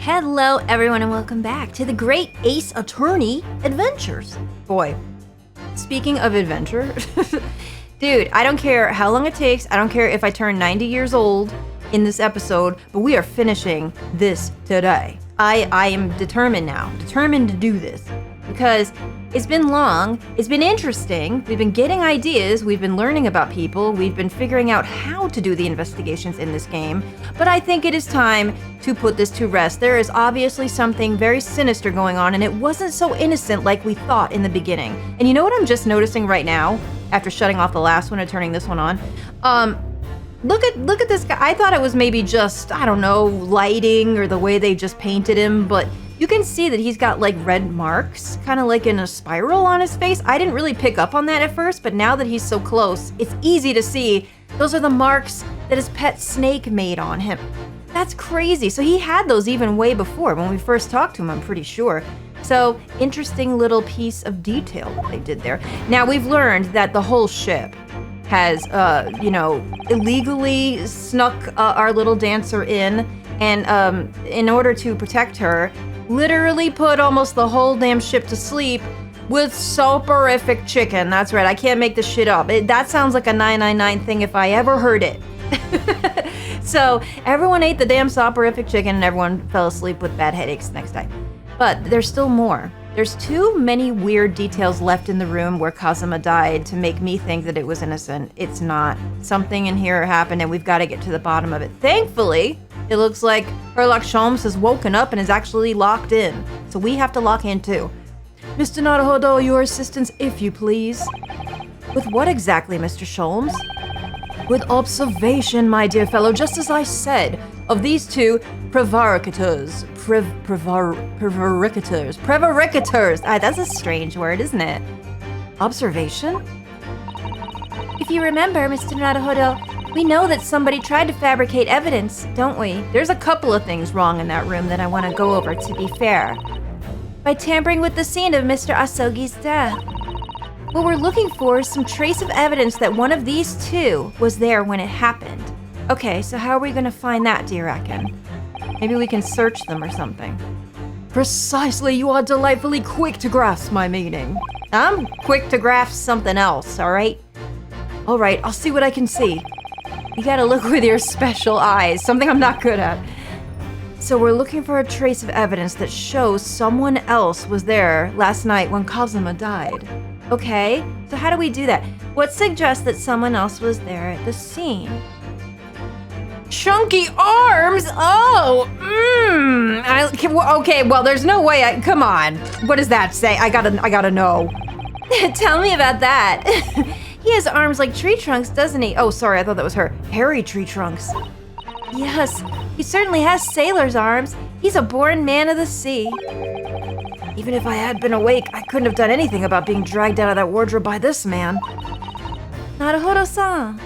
Hello, everyone, and welcome back to the Great Ace Attorney Adventures. Boy, speaking of adventure, dude, I don't care how long it takes. I don't care if I turn 90 years old in this episode, but we are finishing this today. I am determined to do this because it's been long, it's been interesting, we've been getting ideas, we've been learning about people, we've been figuring out how to do the investigations in this game, but I think it is time to put this to rest. There is obviously something very sinister going on, and it wasn't so innocent like we thought in the beginning. And you know what I'm just noticing right now, after shutting off the last one and turning this one on? Look at this guy. I thought it was maybe just, I don't know, lighting or the way they just painted him, but you can see that he's got like red marks, kind of like in a spiral on his face. I didn't really pick up on that at first, but now that he's so close, it's easy to see. Those are the marks that his pet snake made on him. That's crazy. So he had those even way before when we first talked to him, I'm pretty sure. So interesting little piece of detail that they did there. Now we've learned that the whole ship has, illegally snuck our little dancer in, and in order to protect her, literally put almost the whole damn ship to sleep with soporific chicken. That's right, I can't make this shit up. That sounds like a 999 thing if I ever heard it. So everyone ate the damn soporific chicken and everyone fell asleep with bad headaches next time. But there's still more. There's too many weird details left in the room where Kazuma died to make me think that it was innocent. It's not. Something in here happened and we've got to get to the bottom of it. Thankfully, it looks like Sherlock Holmes has woken up and is actually locked in. So we have to lock in too. Mr. Naruhodo, your assistance, if you please. With what exactly, Mr. Sholmes? With observation, my dear fellow, just as I said, of these two prevaricators. Prevaricators. That's a strange word, isn't it? Observation? If you remember, Mr. Naruhodo, we know that somebody tried to fabricate evidence, don't we? There's a couple of things wrong in that room that I want to go over, to be fair. By tampering with the scene of Mr. Asogi's death. What we're looking for is some trace of evidence that one of these two was there when it happened. Okay, so how are we going to find that, do you reckon? Maybe we can search them or something. Precisely, you are delightfully quick to grasp my meaning. I'm quick to grasp something else, alright? Alright, I'll see what I can see. You gotta look with your special eyes, something I'm not good at. So we're looking for a trace of evidence that shows someone else was there last night when Kazuma died. Okay, so how do we do that? What suggests that someone else was there at the scene? Chunky arms? Oh, okay, well, there's no way come on. What does that say? I gotta know. Tell me about that. He has arms like tree trunks, doesn't he? Oh, sorry, I thought that was her. Hairy tree trunks. Yes, he certainly has sailor's arms. He's a born man of the sea. Even if I had been awake, I couldn't have done anything about being dragged out of that wardrobe by this man. Naruhodo-san.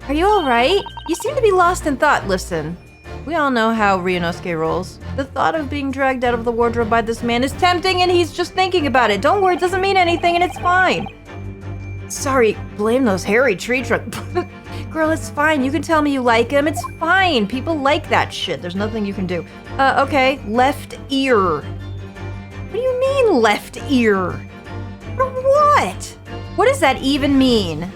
Are you alright? You seem to be lost in thought. Listen, we all know how Ryunosuke rolls. The thought of being dragged out of the wardrobe by this man is tempting and he's just thinking about it. Don't worry, it doesn't mean anything and it's fine. Sorry, blame those hairy tree trunks. Girl, it's fine. You can tell me you like him. It's fine. People like that shit. There's nothing you can do. Okay, left ear. What do you mean left ear? For what? What does that even mean?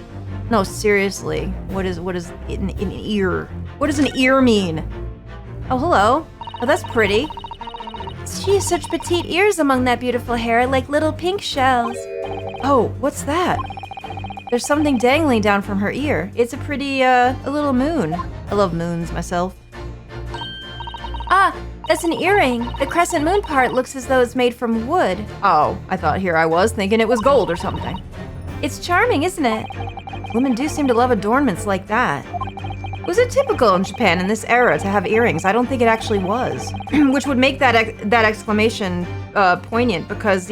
No, seriously. What is an ear? What does an ear mean? Oh, hello. Oh, that's pretty. She has such petite ears among that beautiful hair, like little pink shells. Oh, what's that? There's something dangling down from her ear. It's a pretty, a little moon. I love moons myself. Ah, that's an earring. The crescent moon part looks as though it's made from wood. Oh, I thought here I was thinking it was gold or something. It's charming, isn't it? Women do seem to love adornments like that. Was it typical in Japan in this era to have earrings? I don't think it actually was. Which would make that exclamation poignant because,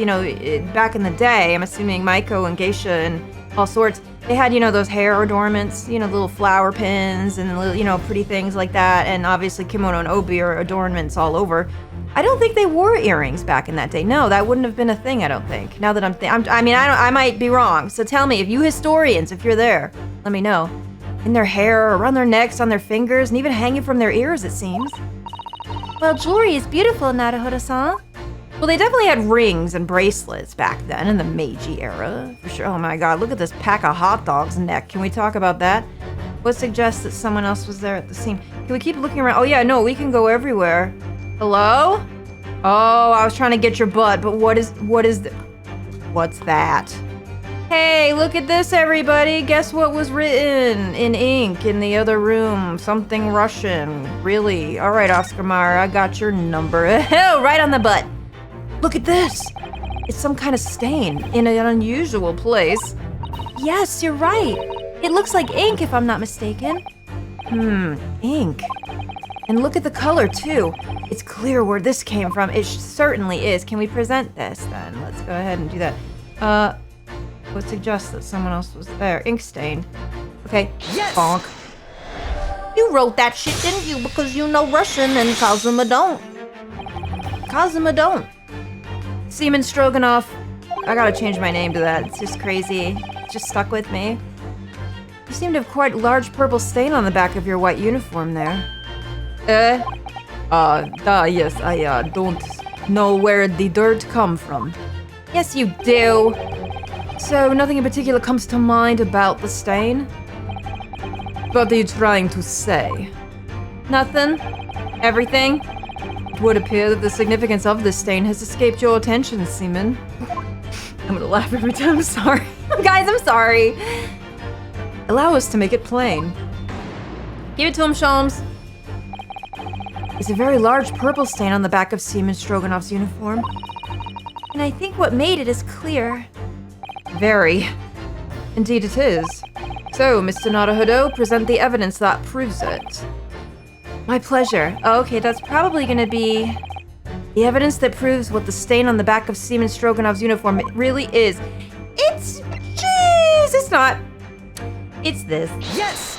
back in the day, I'm assuming Maiko and geisha and all sorts, they had, those hair adornments, little flower pins and little, pretty things like that. And obviously kimono and obi are adornments all over. I don't think they wore earrings back in that day. No, that wouldn't have been a thing, I don't think. Now that I might be wrong. So tell me, if you historians, if you're there, let me know. In their hair, around their necks, on their fingers, and even hanging from their ears, it seems. Well, jewelry is beautiful, Naruhodo-san. Well, they definitely had rings and bracelets back then in the Meiji era, for sure. Oh my god, look at this pack of hot dogs neck. Can we talk about that? What suggests that someone else was there at the scene? Can we keep looking around? Oh yeah, no, we can go everywhere. Hello? Oh, I was trying to get your butt, but what's that? Hey, look at this, everybody. Guess what was written in ink in the other room? Something Russian. Really? All right, Oscar Mayer, I got your number. Right on the butt. Look at this. It's some kind of stain in an unusual place. Yes, you're right. It looks like ink, if I'm not mistaken. Ink. And look at the color, too. It's clear where this came from. It certainly is. Can we present this, then? Let's go ahead and do that. What suggests that someone else was there? Ink stain. Okay. Yes! Bonk. You wrote that shit, didn't you? Because you know Russian and Kazuma don't. Kazuma don't. Seaman Stroganoff. I gotta change my name to that. It's just crazy. It just stuck with me. You seem to have quite a large purple stain on the back of your white uniform there. Yes, I don't know where the dirt come from. Yes, you do. So, nothing in particular comes to mind about the stain? What are you trying to say? Nothing? Everything? It would appear that the significance of this stain has escaped your attention, Seaman. I'm gonna laugh every time, I'm sorry. Guys, I'm sorry. Allow us to make it plain. Give it to him, Sholmes. It's a very large purple stain on the back of Seaman Stroganoff's uniform. And I think what made it is clear. Very. Indeed it is. So, Mr. Naruhodo, present the evidence that proves it. My pleasure. Oh, okay, that's probably gonna be the evidence that proves what the stain on the back of Seaman Stroganoff's uniform really is. It's... Jeez! It's not. It's this. Yes!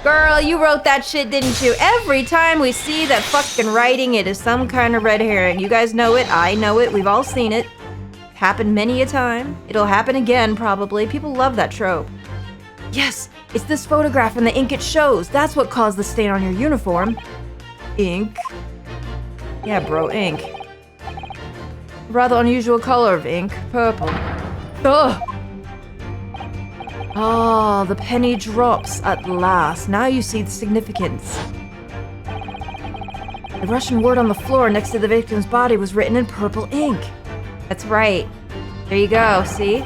Girl, you wrote that shit, didn't you? Every time we see that fucking writing, it is some kind of red herring. You guys know it. I know it. We've all seen it. Happened many a time. It'll happen again, probably. People love that trope. Yes, it's this photograph and the ink it shows. That's what caused the stain on your uniform. Ink? Yeah, bro, ink. Rather unusual color of ink. Purple. Ugh! Oh, the penny drops at last. Now you see the significance. The Russian word on the floor next to the victim's body was written in purple ink. That's right. There you go, see?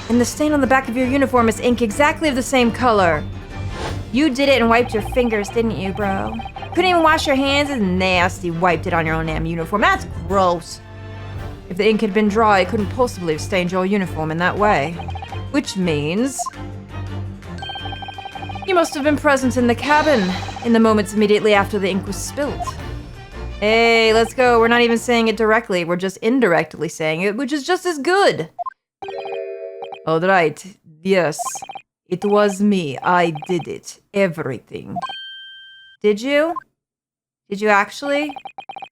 And the stain on the back of your uniform is ink exactly of the same color. You did it and wiped your fingers, didn't you, bro? Couldn't even wash your hands? It's nasty. Wiped it on your own damn uniform. That's gross. If the ink had been dry, it couldn't possibly have stained your uniform in that way. Which means... you must have been present in the cabin in the moments immediately after the ink was spilt. Hey, let's go. We're not even saying it directly. We're just indirectly saying it, which is just as good. All right. Yes. It was me. I did it. Everything. Did you? Did you actually?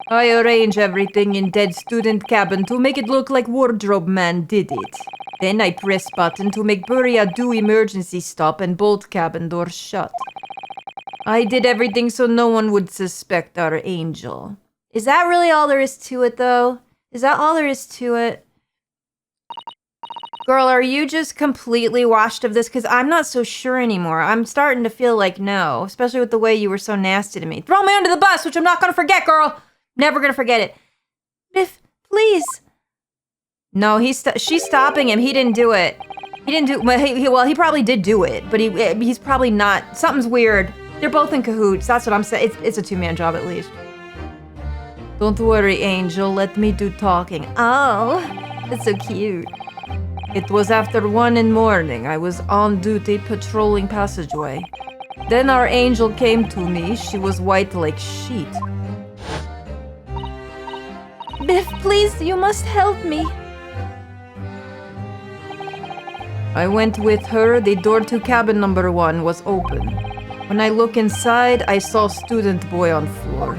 I arrange everything in dead student cabin to make it look like wardrobe man did it. Then I press button to make Buria do emergency stop and bolt cabin door shut. I did everything so no one would suspect our angel. Is that really all there is to it, though? Is that all there is to it? Girl, are you just completely washed of this? Because I'm not so sure anymore. I'm starting to feel like no, especially with the way you were so nasty to me. Throw me under the bus, which I'm not going to forget, girl. Never going to forget it. Biff, please. No, she's stopping him. He didn't do it. He didn't do... Well, he probably did do it, but he's probably not... Something's weird. They're both in cahoots. That's what I'm saying. It's a two-man job, at least. Don't worry, Angel. Let me do talking. Oh, that's so cute. It was after 1 in morning. I was on duty patrolling passageway. Then our angel came to me. She was white like sheet. Biff, please, you must help me. I went with her. The door to cabin number 1 was open. When I look inside, I saw student boy on floor.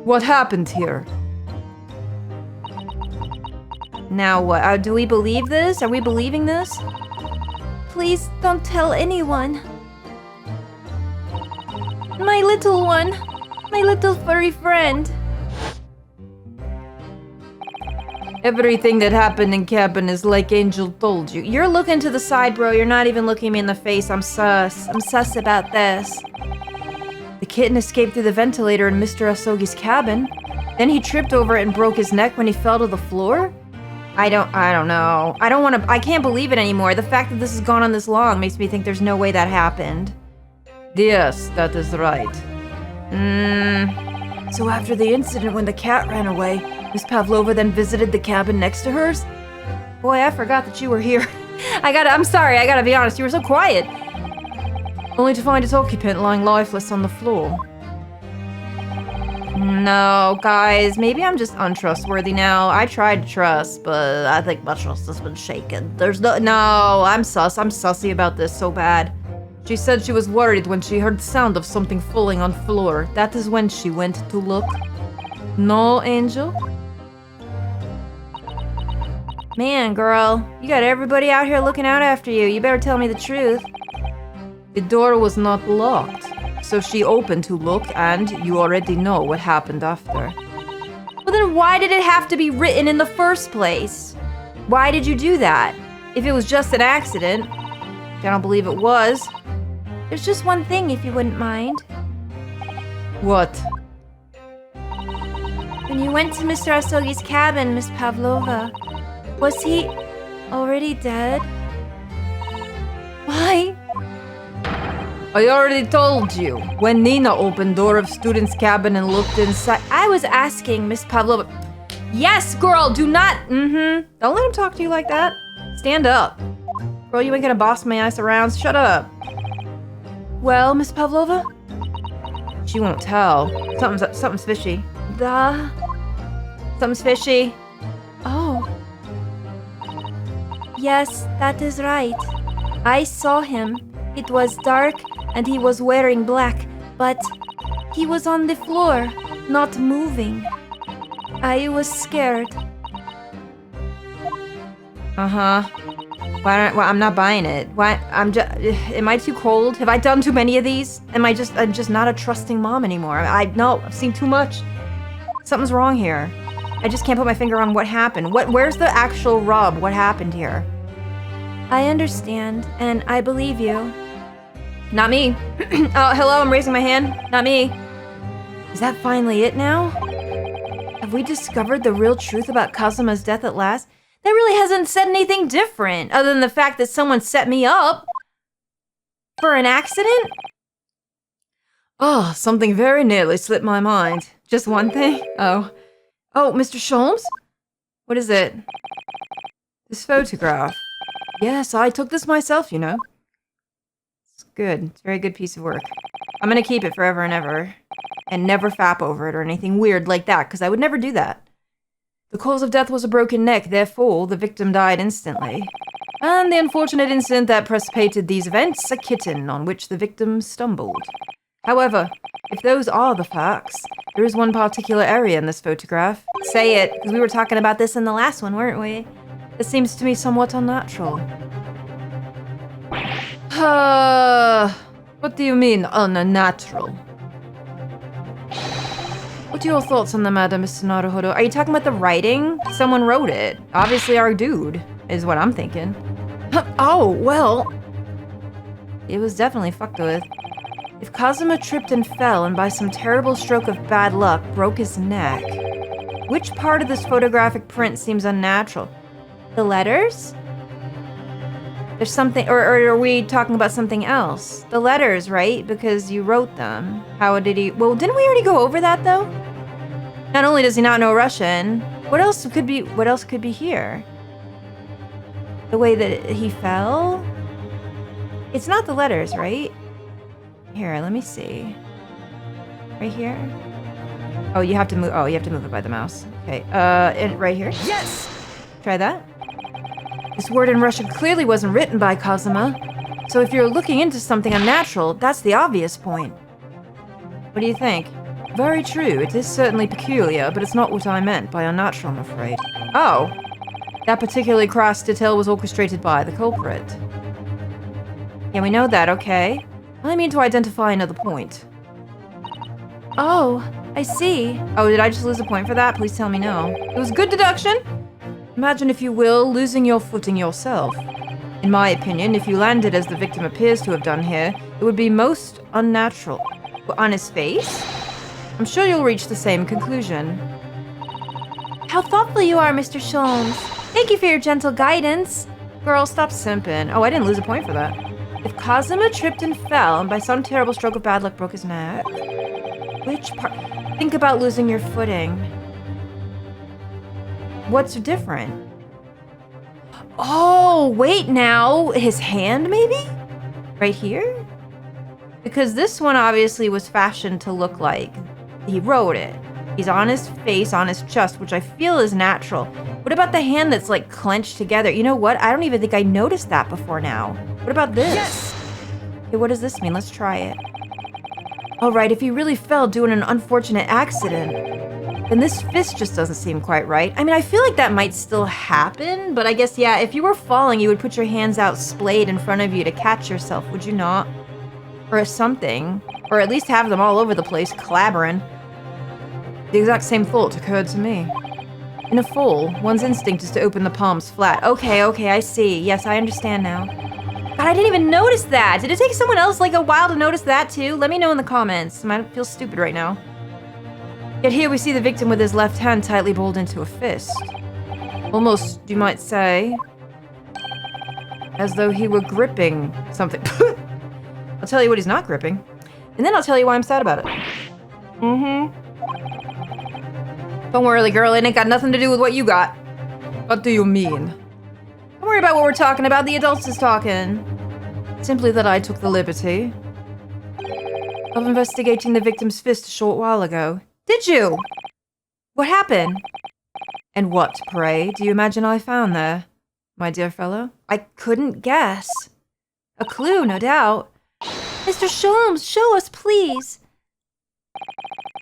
What happened here? Now what? Do we believe this? Are we believing this? Please don't tell anyone. My little one. My little furry friend. Everything that happened in cabin is like Angel told you. You're looking to the side, bro. You're not even looking me in the face. I'm sus. I'm sus about this. The kitten escaped through the ventilator in Mr. Asogi's cabin. Then he tripped over it and broke his neck when he fell to the floor? I don't know. I can't believe it anymore. The fact that this has gone on this long makes me think there's no way that happened. Yes, that is right. So after the incident when the cat ran away, Miss Pavlova then visited the cabin next to hers? Boy, I forgot that you were here. I'm sorry, I gotta be honest, you were so quiet. Only to find its occupant lying lifeless on the floor. No, guys, maybe I'm just untrustworthy now. I tried to trust, but I think my trust has been shaken. No, I'm sus. I'm sussy about this so bad. She said she was worried when she heard the sound of something falling on the floor. That is when she went to look. No, Angel? Man, girl, you got everybody out here looking out after you. You better tell me the truth. The door was not locked. So she opened to look, and you already know what happened after. Well, then why did it have to be written in the first place? Why did you do that? If it was just an accident, which I don't believe it was. There's just one thing, if you wouldn't mind. What? When you went to Mr. Asogi's cabin, Miss Pavlova, was he already dead? Why? I already told you. When Nina opened door of student's cabin and looked inside. I was asking Miss Pavlova. Yes, girl, do not. Don't let him talk to you like that. Stand up. Girl, you ain't gonna boss my ass around. Shut up. Well, Miss Pavlova? She won't tell. Something's fishy. Something's fishy. Oh. Yes, that is right. I saw him. It was dark and he was wearing black, but he was on the floor, not moving. I was scared. Why? I'm not buying it. Why? Am I too cold? Have I done too many of these? I'm just not a trusting mom anymore. No, I've seen too much. Something's wrong here. I just can't put my finger on what happened. Where's the actual rub? What happened here? I understand, and I believe you. Not me. Oh, hello, I'm raising my hand. Not me. Is that finally it now? Have we discovered the real truth about Kazuma's death at last? That really hasn't said anything different, other than the fact that someone set me up. For an accident? Oh, something very nearly slipped my mind. Just one thing? Oh, Mr. Sholmes? What is it? This photograph. Yes, I took this myself, you know. It's good. It's a very good piece of work. I'm gonna keep it forever and ever. And never fap over it or anything weird like that, because I would never do that. The cause of death was a broken neck, therefore the victim died instantly. And the unfortunate incident that precipitated these events, a kitten on which the victim stumbled. However, if those are the facts, there is one particular area in this photograph. Say it, because we were talking about this in the last one, weren't we? It seems to me somewhat unnatural. What do you mean, unnatural? What are your thoughts on the matter, Mr. Naruhodo? Are you talking about the writing? Someone wrote it. Obviously our dude, is what I'm thinking. Oh, well. It was definitely fucked with. If Kazuma tripped and fell and by some terrible stroke of bad luck broke his neck, which part of this photographic print seems unnatural? The letters? There's something, or are we talking about something else? The letters, right? Because you wrote them. How did he? Well, didn't we already go over that though? Not only does he not know Russian, what else could be here? The way that he fell? It's not the letters, right? Here, let me see. Right here? Oh, you have to move. Oh, you have to move it by the mouse. Okay. And right here. Yes. Try that. This word in Russian clearly wasn't written by Kazuma. So if you're looking into something unnatural, that's the obvious point. What do you think? Very true. It is certainly peculiar, but it's not what I meant by unnatural, I'm afraid. Oh. That particularly crass detail was orchestrated by the culprit. Yeah, we know that, okay. I mean to identify another point. Oh, I see. Oh, did I just lose a point for that? Please tell me no. It was good deduction. Imagine, if you will, losing your footing yourself. In my opinion, if you landed as the victim appears to have done here, it would be most unnatural. But on his face? I'm sure you'll reach the same conclusion. How thoughtful you are, Mr. Sholmes. Thank you for your gentle guidance. Girl, stop simping. Oh, I didn't lose a point for that. If Kazuma tripped and fell and by some terrible stroke of bad luck broke his neck... Which part? Think about losing your footing. What's different? Oh, wait now. His hand, maybe? Right here? Because this one obviously was fashioned to look like he wrote it. He's on his face, on his chest, which I feel is natural. What about the hand that's like clenched together? You know what? I don't even think I noticed that before now. What about this? Yes! Okay, what does this mean? Let's try it. All right, if he really fell due to an unfortunate accident, then this fist just doesn't seem quite right. I mean, I feel like that might still happen, but I guess, yeah, if you were falling, you would put your hands out splayed in front of you to catch yourself, would you not? Or something. Or at least have them all over the place, clabbering. The exact same thought occurred to me. In a fall, one's instinct is to open the palms flat. Okay, I see. Yes, I understand now. God, I didn't even notice that! Did it take someone else like a while to notice that too? Let me know in the comments. I might feel stupid right now. Yet here we see the victim with his left hand tightly balled into a fist. Almost, you might say, as though he were gripping something. I'll tell you what he's not gripping, and then I'll tell you why I'm sad about it. Don't worry, girl, it ain't got nothing to do with what you got. What do you mean? Don't worry about what we're talking about, the adults is talking. Simply that I took the liberty of investigating the victim's fist a short while ago. Did you? What happened? And what, pray, do you imagine I found there, my dear fellow? I couldn't guess. A clue, no doubt. Mr. Sholmes, show us, please.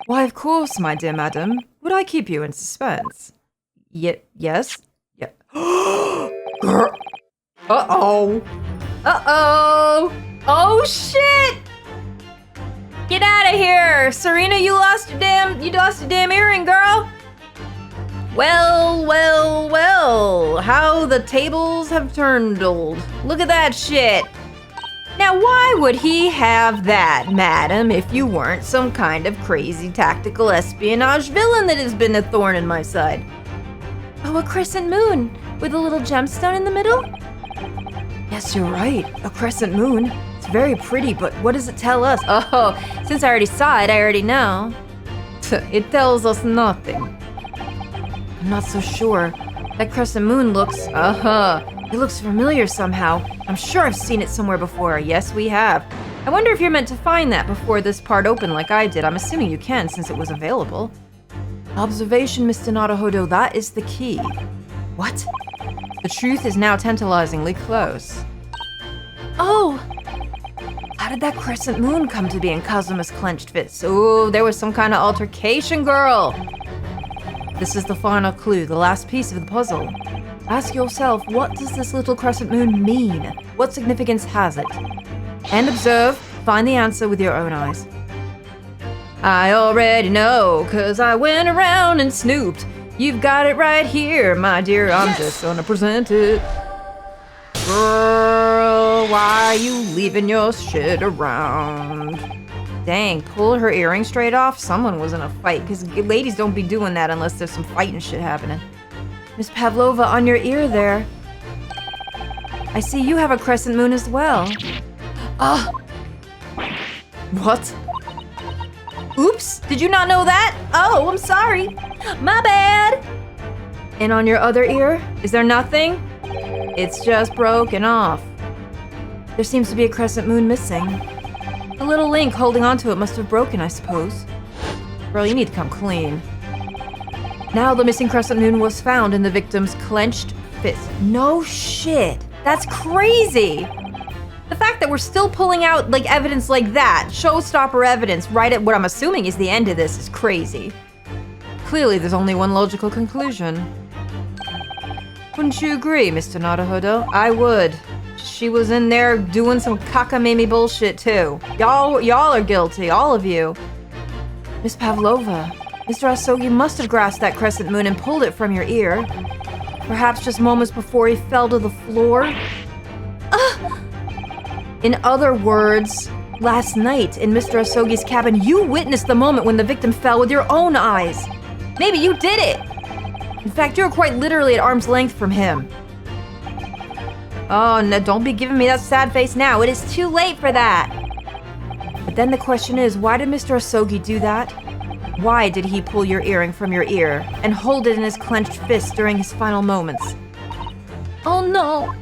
Why, of course, my dear madam. Would I keep you in suspense? Yes? Yeah. Girl. Uh-oh. Uh-oh. Oh, shit! Get out of here! Serena, you lost your damn earring, girl! Well, how the tables have turned, old. Look at that shit. Now, why would he have that, madam, if you weren't some kind of crazy tactical espionage villain that has been a thorn in my side? Oh, a crescent moon with a little gemstone in the middle? Yes, you're right. A crescent moon. It's very pretty, but what does it tell us? Oh, since I already saw it, I already know. It tells us nothing. I'm not so sure. That crescent moon looks, it looks familiar somehow. I'm sure I've seen it somewhere before. Yes, we have. I wonder if you're meant to find that before this part opened like I did. I'm assuming you can, since it was available. Observation, Mr. Naruhodo, that is the key. What? The truth is now tantalizingly close. Oh! How did that crescent moon come to be in Kazuma's clenched fist? Oh, there was some kind of altercation, girl! This is the final clue, the last piece of the puzzle. Ask yourself, what does this little crescent moon mean? What significance has it? And observe, find the answer with your own eyes. I already know, 'cause I went around and snooped. You've got it right here, my dear, I'm just gonna present it. Girl, why are you leaving your shit around? Dang, pull her earring straight off? Someone was in a fight, because ladies don't be doing that unless there's some fighting shit happening. Miss Pavlova, on your ear there. I see you have a crescent moon as well. What? Oops, did you not know that? Oh, I'm sorry. My bad. And on your other ear, is there nothing? It's just broken off. There seems to be a crescent moon missing. The little link holding onto it must have broken, I suppose. Girl, you need to come clean. Now the missing crescent moon was found in the victim's clenched fist. No shit. That's crazy. The fact that we're still pulling out like evidence like that, showstopper evidence, right at what I'm assuming is the end of this is crazy. Clearly there's only one logical conclusion. Wouldn't you agree, Mr. Naruhodo? I would. She was in there doing some cockamamie bullshit too. Y'all are guilty, all of you. Miss Pavlova, Mr. Asogi must have grasped that crescent moon and pulled it from your ear. Perhaps just moments before he fell to the floor? In other words, last night in Mr. Asogi's cabin, you witnessed the moment when the victim fell with your own eyes. Maybe you did it! In fact, you were quite literally at arm's length from him. Oh, no, don't be giving me that sad face now. It is too late for that. But then the question is, why did Mr. Asogi do that? Why did he pull your earring from your ear and hold it in his clenched fist during his final moments? Oh, no.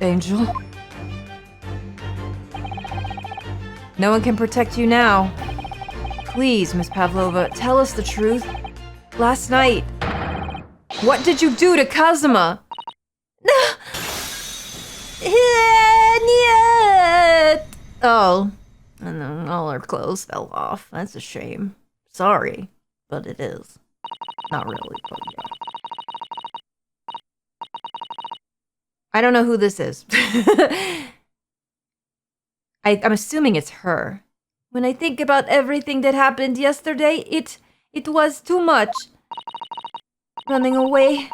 Angel. No one can protect you now. Please, Miss Pavlova, tell us the truth. Last night, what did you do to Kazuma? Oh, and then all her clothes fell off. That's a shame. Sorry, but it is. Not really, but yeah. I don't know who this is. I'm assuming it's her. When I think about everything that happened yesterday, it was too much. Running away,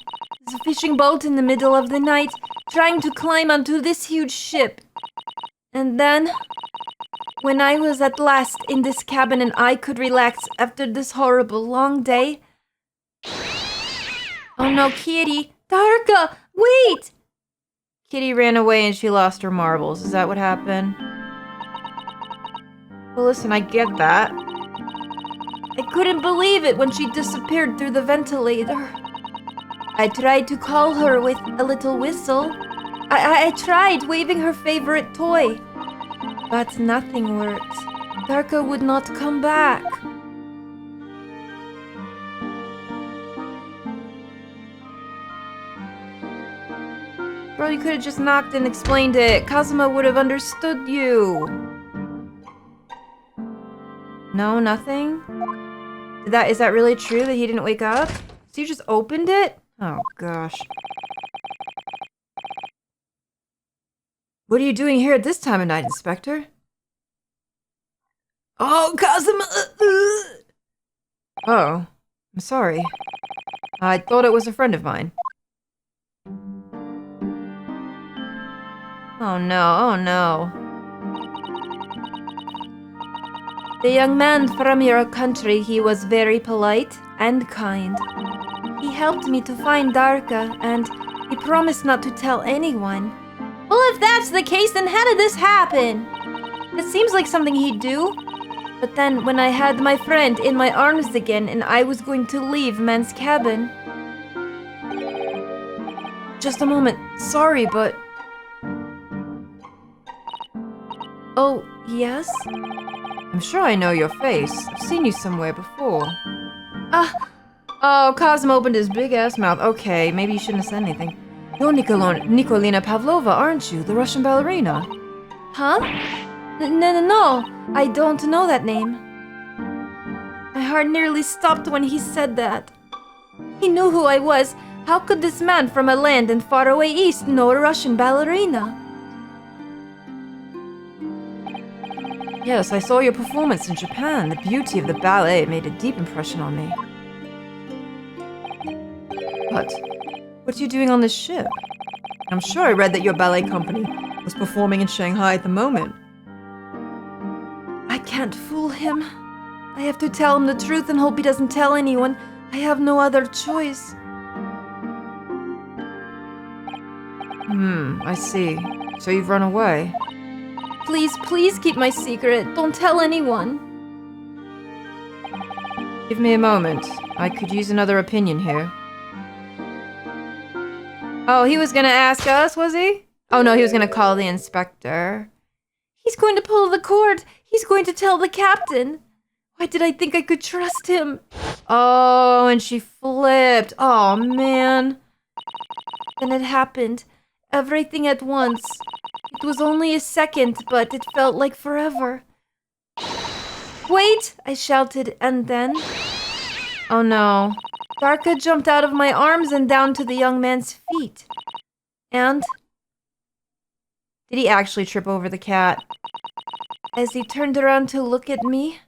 as a fishing boat in the middle of the night, trying to climb onto this huge ship. And then, when I was at last in this cabin and I could relax after this horrible long day... Oh no, Kitty! Darka! Wait! Kitty ran away and she lost her marbles. Is that what happened? Well, listen, I get that. I couldn't believe it when she disappeared through the ventilator. I tried to call her with a little whistle. I tried waving her favorite toy. But nothing worked. Darka would not come back. Bro, you could have just knocked and explained it. Kazuma would have understood you. No, nothing? Is that really true that he didn't wake up? So you just opened it? Oh, gosh. What are you doing here at this time of night, Inspector? Oh, Kazuma! Oh, I'm sorry. I thought it was a friend of mine. Oh no, oh no. The young man from your country, he was very polite and kind. He helped me to find Darka, and he promised not to tell anyone. Well, if that's the case, then how did this happen? It seems like something he'd do. But then, when I had my friend in my arms again, and I was going to leave Man's cabin... Just a moment. Sorry, but... Oh, yes? I'm sure I know your face. I've seen you somewhere before. Oh, Kazuma opened his big-ass mouth. Okay, maybe you shouldn't have said anything. You're Nikolina Pavlova, aren't you? The Russian ballerina. Huh? No. I don't know that name. My heart nearly stopped when he said that. He knew who I was. How could this man from a land in faraway east know a Russian ballerina? Yes, I saw your performance in Japan. The beauty of the ballet made a deep impression on me. But what are you doing on this ship? I'm sure I read that your ballet company was performing in Shanghai at the moment. I can't fool him. I have to tell him the truth and hope he doesn't tell anyone. I have no other choice. I see. So you've run away. Please keep my secret. Don't tell anyone. Give me a moment. I could use another opinion here. Oh, he was gonna ask us, was he? Oh no, he was gonna call the inspector. He's going to pull the cord. He's going to tell the captain. Why did I think I could trust him? Oh, and she flipped. Oh, man. Then it happened. Everything at once. It was only a second, but it felt like forever. Wait! I shouted, and then... Oh no. Darka jumped out of my arms and down to the young man's feet. And... Did he actually trip over the cat? As he turned around to look at me...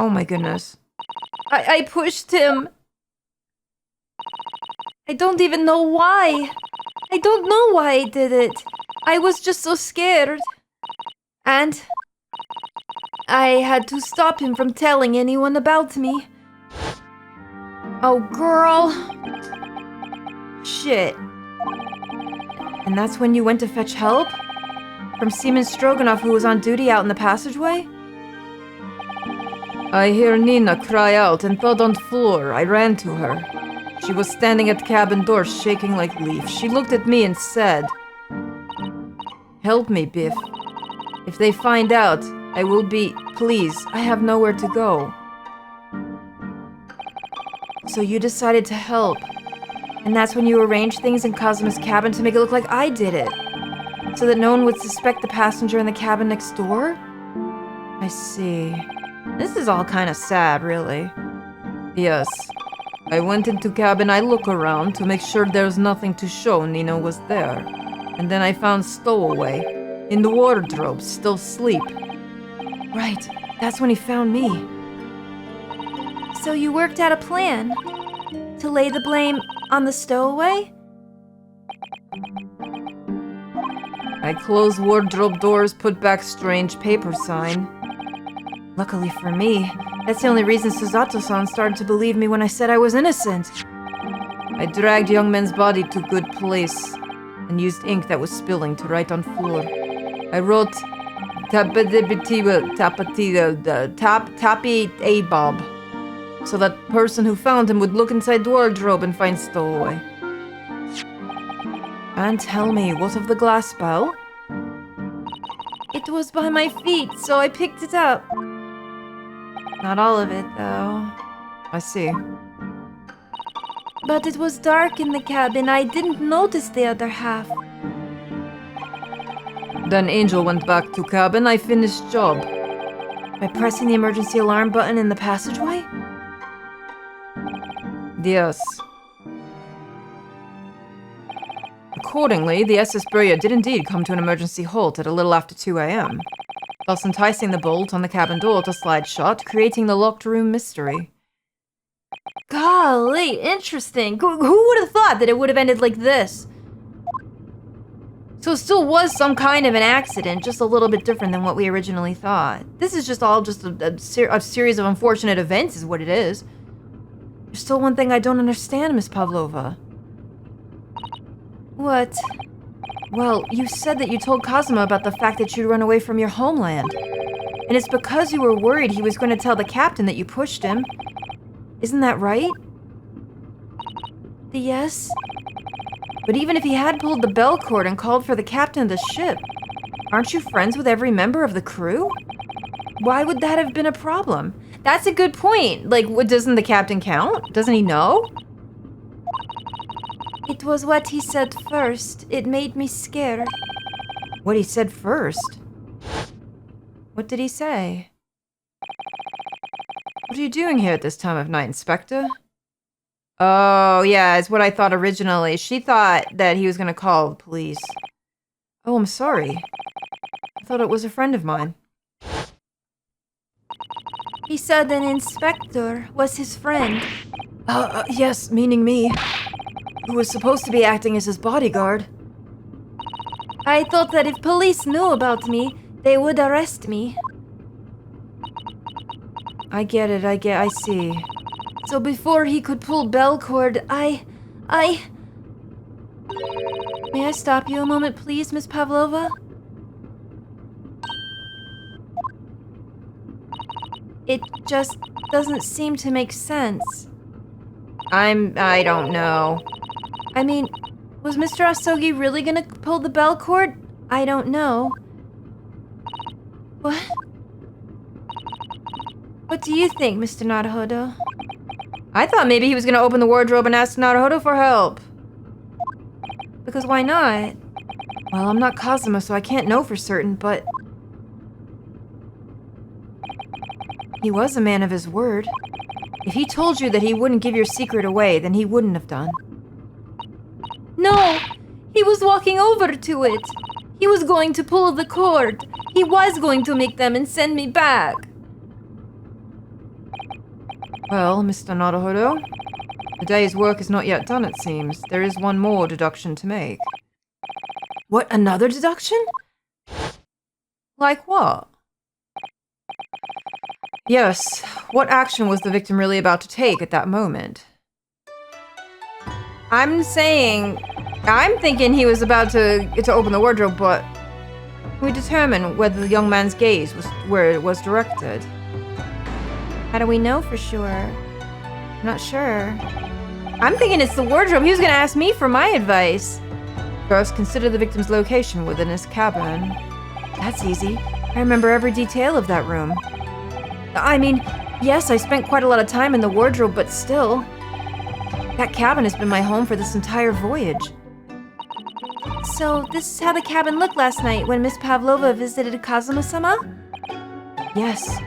Oh my goodness. I pushed him. I don't even know why. I don't know why I did it. I was just so scared. And I had to stop him from telling anyone about me. Oh, girl. Shit. And that's when you went to fetch help? From Seaman Stroganoff, who was on duty out in the passageway? I hear Nina cry out and thud on the floor. I ran to her. She was standing at the cabin door, shaking like leaf. She looked at me and said, "Help me, Biff. If they find out, I will be... Please, I have nowhere to go." So you decided to help. And that's when you arranged things in Cosmo's cabin to make it look like I did it. So that no one would suspect the passenger in the cabin next door? I see. This is all kind of sad, really. Yes. I went into cabin, I look around to make sure there's nothing to show Nina was there. And then I found Stowaway in the wardrobe, still asleep. Right, that's when he found me. So you worked out a plan? To lay the blame on the Stowaway? I closed wardrobe doors, put back strange paper sign. Luckily for me, that's the only reason Susato-san started to believe me when I said I was innocent. I dragged young man's body to good place and used ink that was spilling to write on floor. I wrote Tapi Abob, so that person who found him would look inside the wardrobe and find Stowaway. And tell me, what of the glass bell? It was by my feet, so I picked it up. Not all of it, though. I see. But it was dark in the cabin. I didn't notice the other half. Then Angel went back to cabin. I finished job. By pressing the emergency alarm button in the passageway? Yes. Accordingly, the SS Bria did indeed come to an emergency halt at a little after 2 a.m., thus enticing the bolt on the cabin door to slide shut, creating the locked room mystery. Golly, interesting. Who would have thought that it would have ended like this? So it still was some kind of an accident, just a little bit different than what we originally thought. This is just all just a series of unfortunate events is what it is. There's still one thing I don't understand, Miss Pavlova. What? Well, you said that you told Cosmo about the fact that you'd run away from your homeland. And it's because you were worried he was going to tell the captain that you pushed him. Isn't that right? Yes. But even if he had pulled the bell cord and called for the captain of the ship, aren't you friends with every member of the crew? Why would that have been a problem? That's a good point. Like, doesn't the captain count? Doesn't he know? It was what he said first. It made me scared. What he said first? What did he say? What are you doing here at this time of night, Inspector? Oh, yeah, it's what I thought originally. She thought that he was going to call the police. Oh, I'm sorry. I thought it was a friend of mine. He said an inspector was his friend. Yes, meaning me. Who was supposed to be acting as his bodyguard. I thought that if police knew about me, they would arrest me. I get it, I see. So before he could pull bell cord, May I stop you a moment, please, Miss Pavlova? It just doesn't seem to make sense. I don't know. I mean, was Mr. Asogi really gonna pull the bell cord? I don't know. What? What do you think, Mr. Naruhodo? I thought maybe he was gonna open the wardrobe and ask Naruhodo for help. Because why not? Well, I'm not Kazuma, so I can't know for certain, but... he was a man of his word. If he told you that he wouldn't give your secret away, then he wouldn't have done. No! He was walking over to it! He was going to pull the cord! He was going to make them and send me back! Well, Mr. Naruhodo, the day's work is not yet done, it seems. There is one more deduction to make. What, another deduction? Like what? Yes, what action was the victim really about to take at that moment? I'm thinking he was about to open the wardrobe, but we determine whether the young man's gaze was where it was directed. How do we know for sure? I'm not sure. I'm thinking it's the wardrobe. He was gonna ask me for my advice. First, consider the victim's location within his cabin. That's easy. I remember every detail of that room. I mean, yes, I spent quite a lot of time in the wardrobe, but still. That cabin has been my home for this entire voyage. So, this is how the cabin looked last night when Miss Pavlova visited Kazuma-sama? Yes,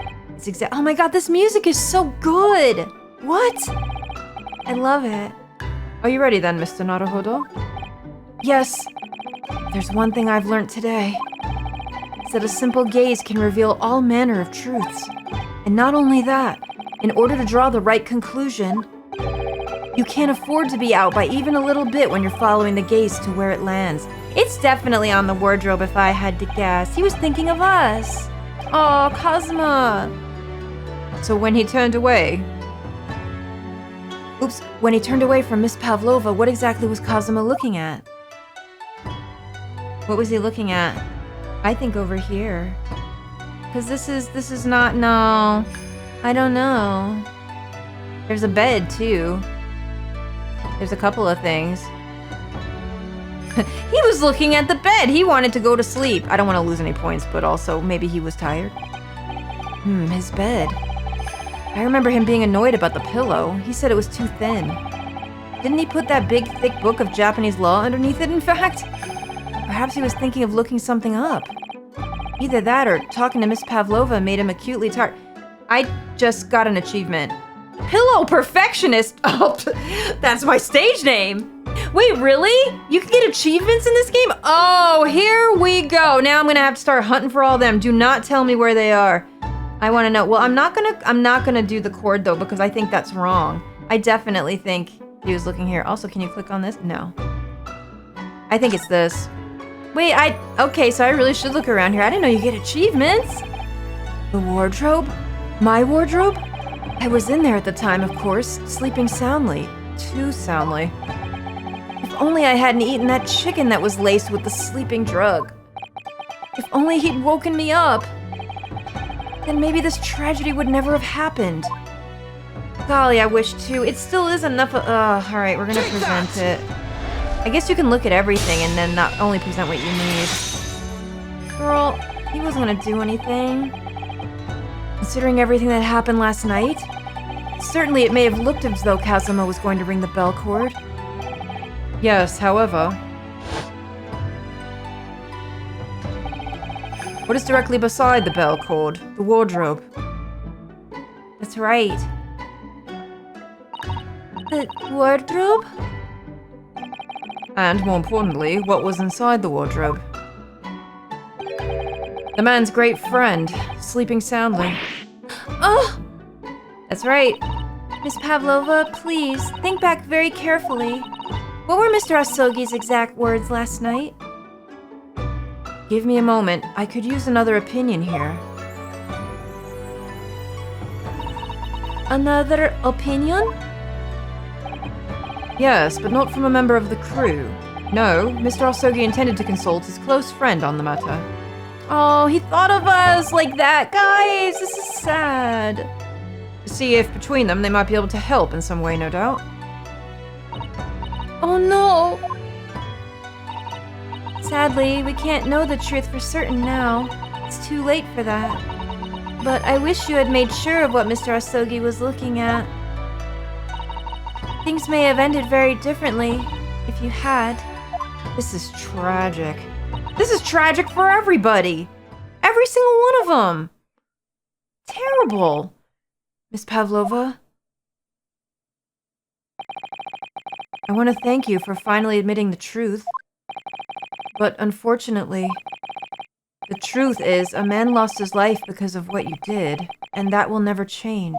it's oh my god, this music is so good! What? I love it. Are you ready then, Mr. Naruhodo? Yes. There's one thing I've learned today. It's that a simple gaze can reveal all manner of truths. And not only that, in order to draw the right conclusion, you can't afford to be out by even a little bit when you're following the gaze to where it lands. It's definitely on the wardrobe if I had to guess. He was thinking of us. Oh, Kazuma. So when he turned away... Oops, when he turned away from Miss Pavlova, what exactly was Kazuma looking at? What was he looking at? I think over here. Because this is not, no. I don't know. There's a bed, too. There's a couple of things. He was looking at the bed. He wanted to go to sleep. I don't want to lose any points, but also maybe he was tired. His bed. I remember him being annoyed about the pillow. He said it was too thin. Didn't he put that big, thick book of Japanese law underneath it, in fact? Perhaps he was thinking of looking something up. Either that or talking to Miss Pavlova made him acutely tired. I just got an achievement. Pillow Perfectionist! Oh, that's my stage name! Wait, really? You can get achievements in this game? Oh, here we go. Now I'm gonna have to start hunting for all of them. Do not tell me where they are. I wanna know. Well, I'm not gonna do the cord though, because I think that's wrong. I definitely think he was looking here. Also, can you click on this? No. I think it's this. Wait, okay, so I really should look around here. I didn't know you get achievements. The wardrobe? My wardrobe? I was in there at the time, of course, sleeping soundly. Too soundly. If only I hadn't eaten that chicken that was laced with the sleeping drug. If only he'd woken me up. Then maybe this tragedy would never have happened. Golly, I wish too. It still is enough of- alright, we're gonna present it. I guess you can look at everything and then not only present what you need. Girl, he wasn't gonna do anything. Considering everything that happened last night, certainly it may have looked as though Kazuma was going to ring the bell cord. Yes, however... What is directly beside the bell cord? The wardrobe. That's right. The wardrobe? And, more importantly, what was inside the wardrobe. The man's great friend, sleeping soundly. Oh! That's right. Miss Pavlova, please, think back very carefully. What were Mr. Asogi's exact words last night? Give me a moment. I could use another opinion here. Another opinion? Yes, but not from a member of the crew. No, Mr. Asogi intended to consult his close friend on the matter. Oh, he thought of us like that. Guys, this is sad. To see if between them they might be able to help in some way, no doubt. Oh no! Sadly, we can't know the truth for certain now. It's too late for that. But I wish you had made sure of what Mr. Asogi was looking at. Things may have ended very differently if you had. This is tragic. This is tragic for everybody. Every single one of them. Terrible. Miss Pavlova? I want to thank you for finally admitting the truth. But unfortunately, the truth is a man lost his life because of what you did, and that will never change.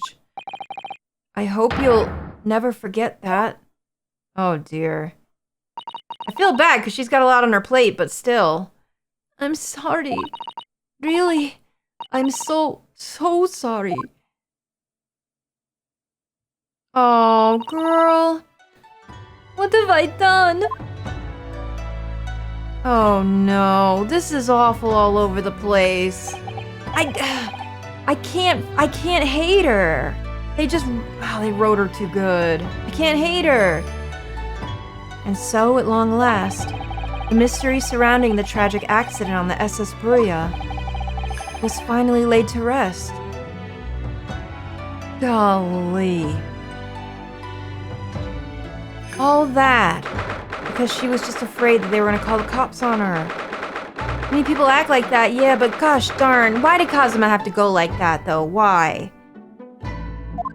I hope you'll never forget that. Oh dear. I feel bad because she's got a lot on her plate, but still. I'm sorry. Really, I'm so sorry. Oh, girl. What have I done? Oh no, this is awful all over the place. I can't hate her. They wrote her too good. I can't hate her. And so, at long last, the mystery surrounding the tragic accident on the SS Burya was finally laid to rest. Golly. All that because she was just afraid that they were gonna call the cops on her. I mean, people act like that, yeah, but gosh darn, why did Kazuma have to go like that, though? Why?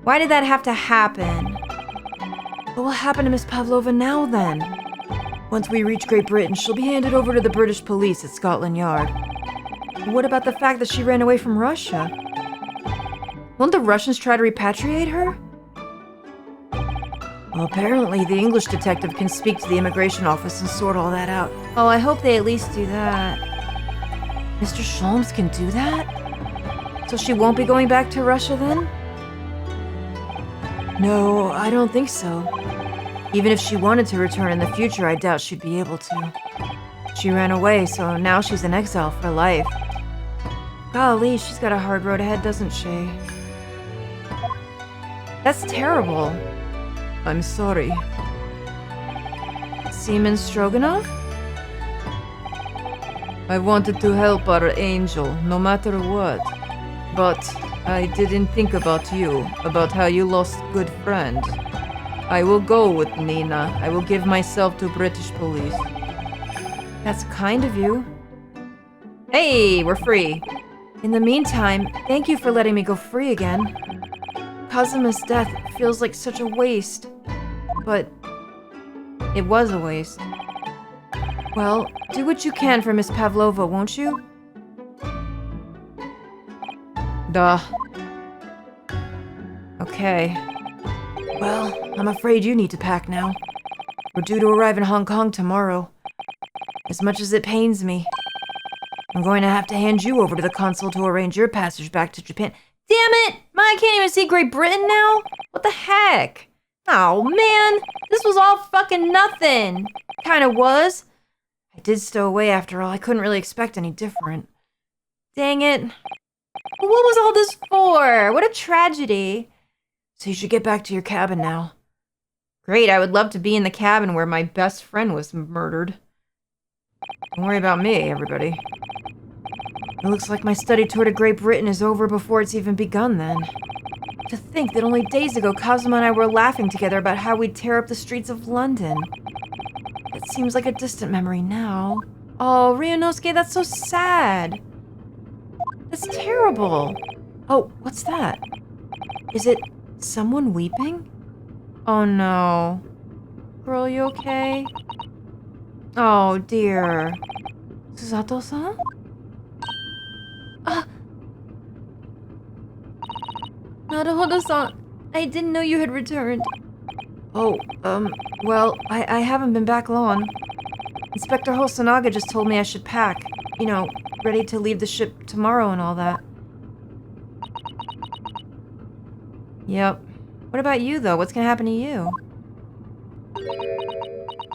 Why did that have to happen? What will happen to Miss Pavlova now, then? Once we reach Great Britain, she'll be handed over to the British police at Scotland Yard. What about the fact that she ran away from Russia? Won't the Russians try to repatriate her? Well, apparently the English detective can speak to the immigration office and sort all that out. Oh, I hope they at least do that. Mr. Sholmes can do that? So she won't be going back to Russia then? No, I don't think so. Even if she wanted to return in the future, I doubt she'd be able to. She ran away, so now she's in exile for life. Golly, she's got a hard road ahead, doesn't she? That's terrible. I'm sorry. Seaman Stroganoff? I wanted to help our angel, no matter what. But I didn't think about you, about how you lost a good friend. I will go with Nina. I will give myself to British police. That's kind of you. Hey, we're free. In the meantime, thank you for letting me go free again. Kazuma's death feels like such a waste. But it was a waste. Well, do what you can for Miss Pavlova, won't you? Duh. Okay. Well, I'm afraid you need to pack now. We're due to arrive in Hong Kong tomorrow. As much as it pains me, I'm going to have to hand you over to the consul to arrange your passage back to Japan. Damn it! I can't even see Great Britain now? What the heck? Oh man, this was all fucking nothing. Kinda was. I did stow away after all. I couldn't really expect any different. Dang it. What was all this for? What a tragedy. So you should get back to your cabin now. Great, I would love to be in the cabin where my best friend was murdered. Don't worry about me, everybody. It looks like my study tour to Great Britain is over before it's even begun then. To think that only days ago Kazuma and I were laughing together about how we'd tear up the streets of London. It seems like a distant memory now. Oh, Ryunosuke, that's so sad. That's terrible. Oh, what's that? Is it someone weeping? Oh no. Girl, you okay? Oh dear. Susato-san? Naruhodo-san, I didn't know you had returned. Oh, well, I haven't been back long. Inspector Hosonaga just told me I should pack. You know, ready to leave the ship tomorrow and all that. Yep. What about you, though? What's gonna happen to you?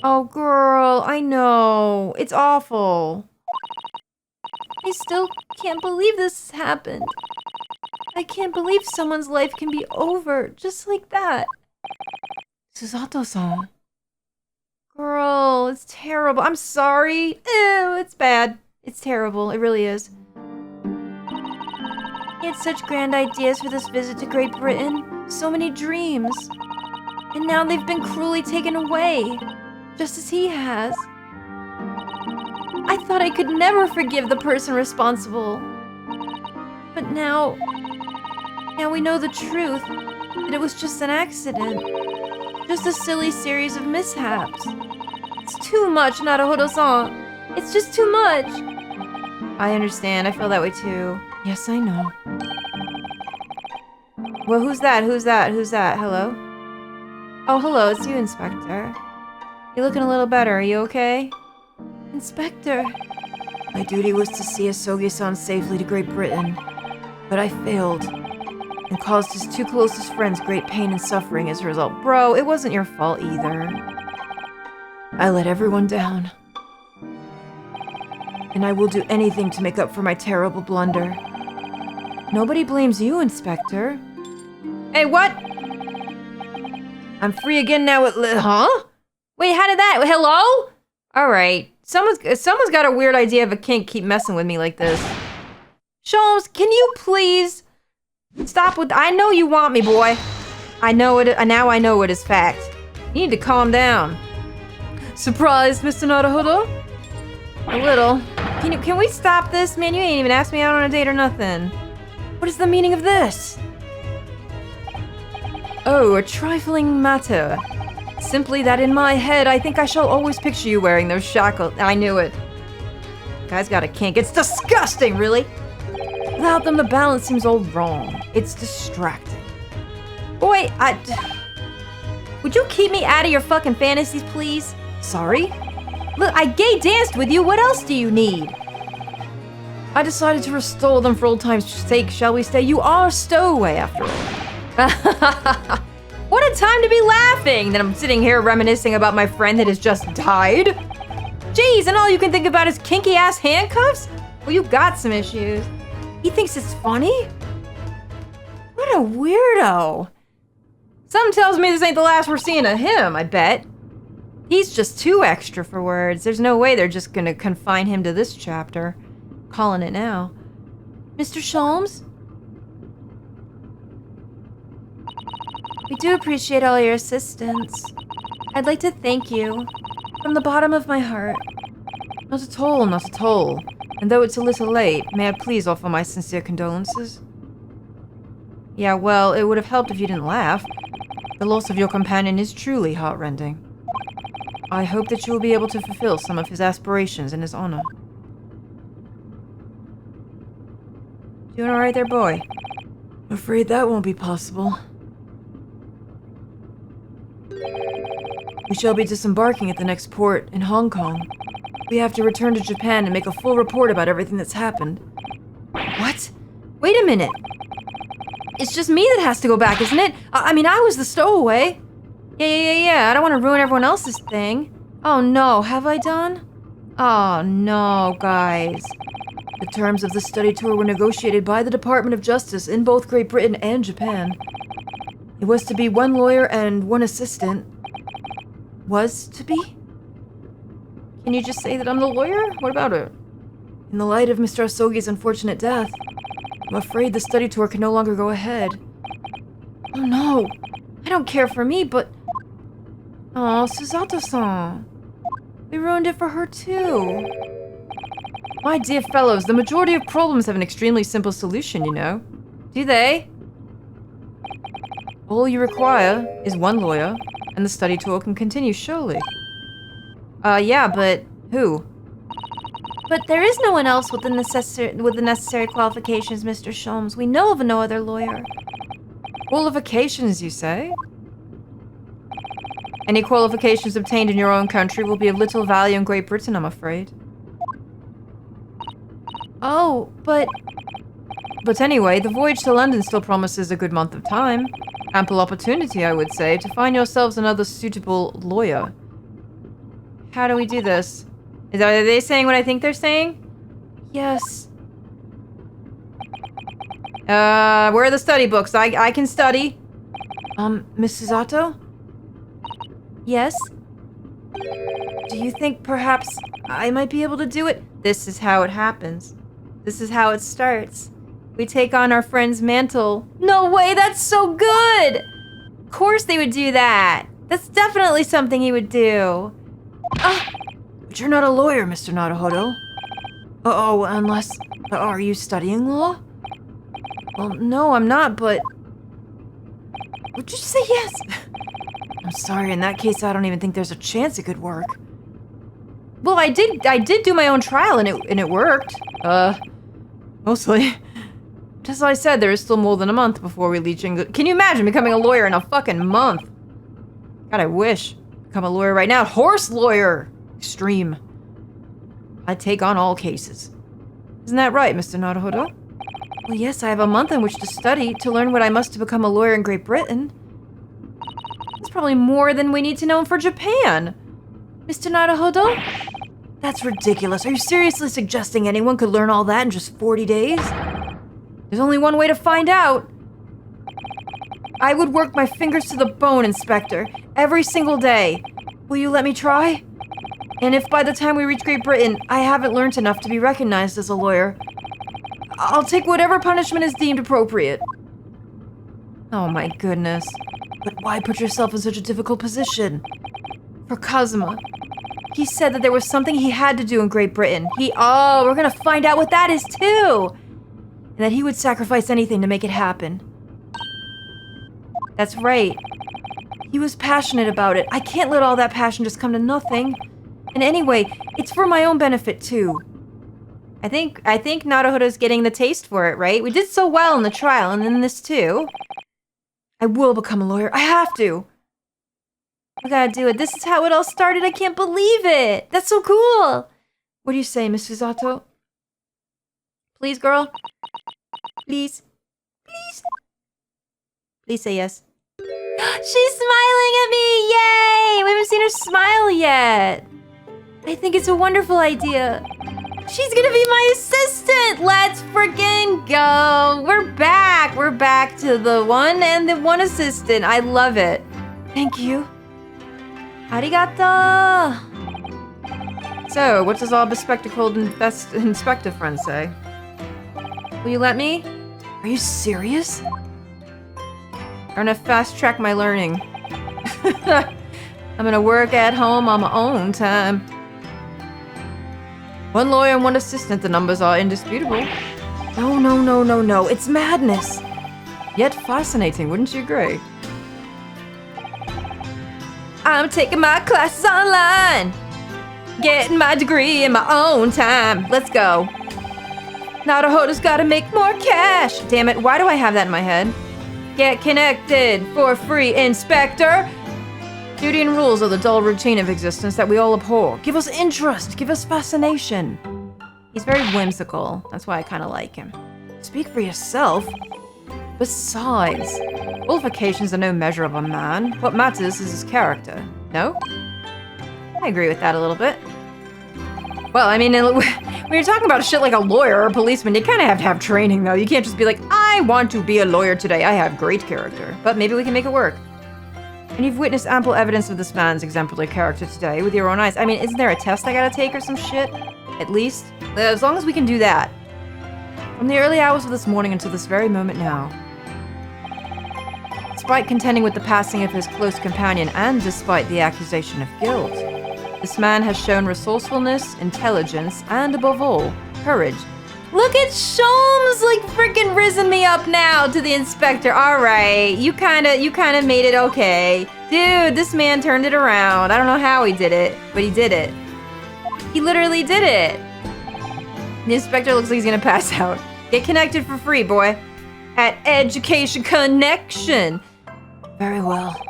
Oh, girl, I know. It's awful. I still can't believe this happened. I can't believe someone's life can be over just like that. Susato-san. Girl, it's terrible. I'm sorry. Ew, it's bad. It's terrible. It really is. He had such grand ideas for this visit to Great Britain. So many dreams. And now they've been cruelly taken away. Just as he has. I thought I could never forgive the person responsible. But now we know the truth. That it was just an accident. Just a silly series of mishaps. It's too much, Naruhodo-san. It's just too much. I understand. I feel that way too. Yes, I know. Well, who's that? Who's that? Who's that? Hello? Oh, hello, it's you, Inspector. You're looking a little better. Are you okay? Inspector. My duty was to see Asogi-san safely to Great Britain, but I failed and caused his two closest friends great pain and suffering as a result. Bro, it wasn't your fault either. I let everyone down. And I will do anything to make up for my terrible blunder. Nobody blames you, Inspector. Hey, what? I'm free again now huh? Wait, how did that? Hello? Alright. Someone's got a weird idea of a kink keep messing with me like this. Sholmes, can you please stop with... I know you want me, boy. I know it. Now I know it is fact. You need to calm down. Surprised, Mr. Naruhodo? A little. Can we stop this? Man, you ain't even asked me out on a date or nothing. What is the meaning of this? Oh, a trifling matter. Simply that in my head, I think I shall always picture you wearing those shackles. I knew it. Guy's got a kink. It's disgusting, really. Without them, the balance seems all wrong. It's distracting. Boy, would you keep me out of your fucking fantasies, please? Sorry? Look, I gay danced with you. What else do you need? I decided to restore them for old time's sake, shall we say. You are a stowaway, after all. What a time to be laughing! Then I'm sitting here reminiscing about my friend that has just died. Jeez, and all you can think about is kinky-ass handcuffs? Well, you got some issues. He thinks it's funny? What a weirdo. Something tells me this ain't the last we're seeing of him, I bet. He's just too extra for words. There's no way they're just gonna confine him to this chapter. Calling it now. Mr. Sholmes? We do appreciate all your assistance. I'd like to thank you from the bottom of my heart. Not at all, not at all. And though it's a little late, may I please offer my sincere condolences? Yeah, well, it would have helped if you didn't laugh. The loss of your companion is truly heartrending. I hope that you will be able to fulfill some of his aspirations in his honor. Doing all right there, boy? I'm afraid that won't be possible. We shall be disembarking at the next port in Hong Kong. We have to return to Japan and make a full report about everything that's happened. What? Wait a minute. It's just me that has to go back, isn't it? I mean, I was the stowaway. Yeah. I don't want to ruin everyone else's thing. Oh no, have I done? Oh no, guys. The terms of the study tour were negotiated by the Department of Justice in both Great Britain and Japan. It was to be one lawyer and one assistant. Was to be? Can you just say that I'm the lawyer? What about it? In the light of Mr. Asogi's unfortunate death, I'm afraid the study tour can no longer go ahead. Oh no, I don't care for me, but... Oh, Susato-san. We ruined it for her too. My dear fellows, the majority of problems have an extremely simple solution, you know. Do they? All you require is one lawyer, and the study tour can continue surely. Yeah, but who? But there is no one else with the necessary qualifications, Mr. Sholmes. We know of no other lawyer. Qualifications, you say? Any qualifications obtained in your own country will be of little value in Great Britain, I'm afraid. Oh, but... But anyway, the voyage to London still promises a good month of time. Ample opportunity, I would say, to find yourselves another suitable lawyer. How do we do this? Are they saying what I think they're saying? Yes. Where are the study books? I can study. Miss Susato? Yes? Do you think perhaps I might be able to do it? This is how it happens. This is how it starts. We take on our friend's mantle. No way, that's so good! Of course they would do that. That's definitely something he would do. But you're not a lawyer, Mr. Naruhodo. Oh, unless... Are you studying law? Well, no, I'm not, but... Would you say yes? I'm sorry, in that case, I don't even think there's a chance it could work. Well, I did do my own trial, and it worked. Mostly. Just as I said, there is still more than a month before we reach English. Can you imagine becoming a lawyer in a fucking month? God, I wish. Become a lawyer right now. Horse lawyer! Extreme. I'd take on all cases. Isn't that right, Mr. Naruhodo? Well, yes, I have a month in which to study, to learn what I must to become a lawyer in Great Britain. That's probably more than we need to know for Japan. Mr. Naruhodo? That's ridiculous. Are you seriously suggesting anyone could learn all that in just 40 days? There's only one way to find out. I would work my fingers to the bone, Inspector, every single day. Will you let me try? And if by the time we reach Great Britain, I haven't learned enough to be recognized as a lawyer, I'll take whatever punishment is deemed appropriate. Oh my goodness. But why put yourself in such a difficult position? For Kazuma. He said that there was something he had to do in Great Britain. Oh, we're gonna find out what that is too! And that he would sacrifice anything to make it happen. That's right. He was passionate about it. I can't let all that passion just come to nothing. And anyway, it's for my own benefit too. I think Naruhodo's getting the taste for it, right? We did so well in the trial, and in this too. I will become a lawyer. I have to. I gotta do it. This is how it all started. I can't believe it. That's so cool. What do you say, Miss Fusato? Please, girl? Please? Please? Please say yes. She's smiling at me! Yay! We haven't seen her smile yet. I think it's a wonderful idea. She's gonna be my assistant! Let's freaking go! We're back! We're back to the one and the one assistant. I love it. Thank you. Arigato! So, what does all bespectacled inspector friend say? Will you let me? Are you serious? I'm gonna fast track my learning. I'm gonna work at home on my own time. One lawyer and one assistant, the numbers are indisputable. No. It's madness. Yet fascinating, wouldn't you agree? I'm taking my classes online. Getting my degree in my own time. Let's go. Naruhodo's gotta make more cash. Damn it, why do I have that in my head? Get connected for free, Inspector. Duty and rules are the dull routine of existence that we all abhor. Give us interest. Give us fascination. He's very whimsical. That's why I kind of like him. Speak for yourself. Besides, qualifications are no measure of a man. What matters is his character. No? I agree with that a little bit. Well, I mean, when you're talking about shit like a lawyer or a policeman, you kind of have to have training, though. You can't just be like, I want to be a lawyer today. I have great character. But maybe we can make it work. And you've witnessed ample evidence of this man's exemplary character today with your own eyes. I mean, isn't there a test I gotta take or some shit? At least? As long as we can do that. From the early hours of this morning until this very moment now. Despite contending with the passing of his close companion and despite the accusation of guilt, this man has shown resourcefulness, intelligence, and above all, courage. Look at Sholmes, like, freaking risen me up now to the inspector. All right, you kind of made it okay. Dude, this man turned it around. I don't know how he did it, but he did it. He literally did it. The inspector looks like he's gonna pass out. Get connected for free, boy. At Education Connection. Very well.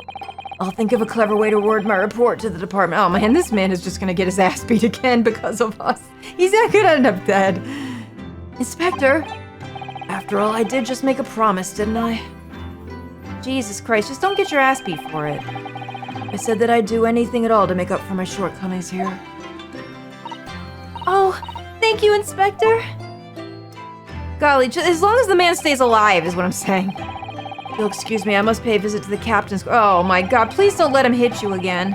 I'll think of a clever way to word my report to the department. Oh man, this man is just gonna get his ass beat again because of us. He's not gonna end up dead. Inspector, after all, I did just make a promise, didn't I? Jesus Christ, just don't get your ass beat for it. I said that I'd do anything at all to make up for my shortcomings here. Oh, thank you, Inspector. Golly, just, as long as the man stays alive is what I'm saying. You'll excuse me, I must pay a visit to the captain's... Oh my god, please don't let him hit you again.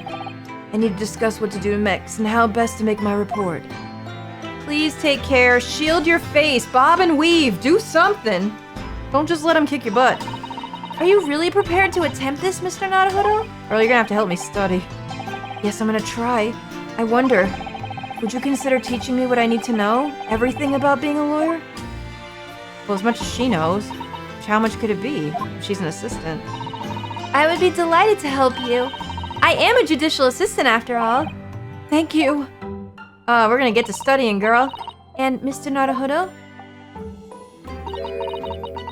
I need to discuss what to do next and how best to make my report. Please take care, shield your face, bob and weave, do something. Don't just let him kick your butt. Are you really prepared to attempt this, Mr. Naruhodo? Or you're gonna have to help me study. Yes, I'm gonna try. I wonder, would you consider teaching me what I need to know? Everything about being a lawyer? Well, as much as she knows. How much could it be? She's an assistant. I would be delighted to help you. I am a judicial assistant after all. Thank you. We're gonna get to studying, girl. And Mr. Naruhodo?